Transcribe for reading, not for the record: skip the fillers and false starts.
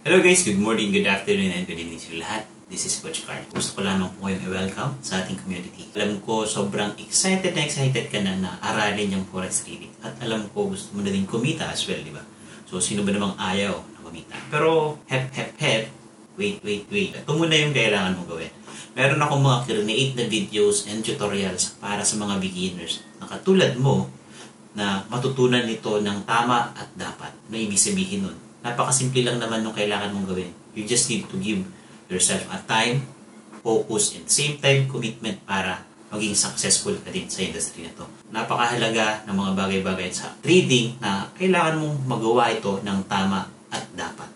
Hello guys, good morning, good afternoon, and good evening sa lahat. This is Coach Carl. Gusto ko lamang po kayong i-welcome sa ating community. Alam ko, sobrang excited ka na aralin yung forex trading. At alam ko, gusto mo na din kumita as well, di ba? So, sino ba namang ayaw na kumita? Pero, wait. Ito muna yung kailangan mong gawin. Meron akong mga create na videos and tutorials para sa mga beginners na katulad mo na matutunan nito ng tama at dapat. Ano ibig sabihin nun? Napakasimple lang naman nung kailangan mong gawin. You just need to give yourself a time, focus, and same time commitment para maging successful ka din sa industry na to. Napakahalaga ng mga bagay-bagay sa trading na kailangan mong magawa ito ng tama at dapat.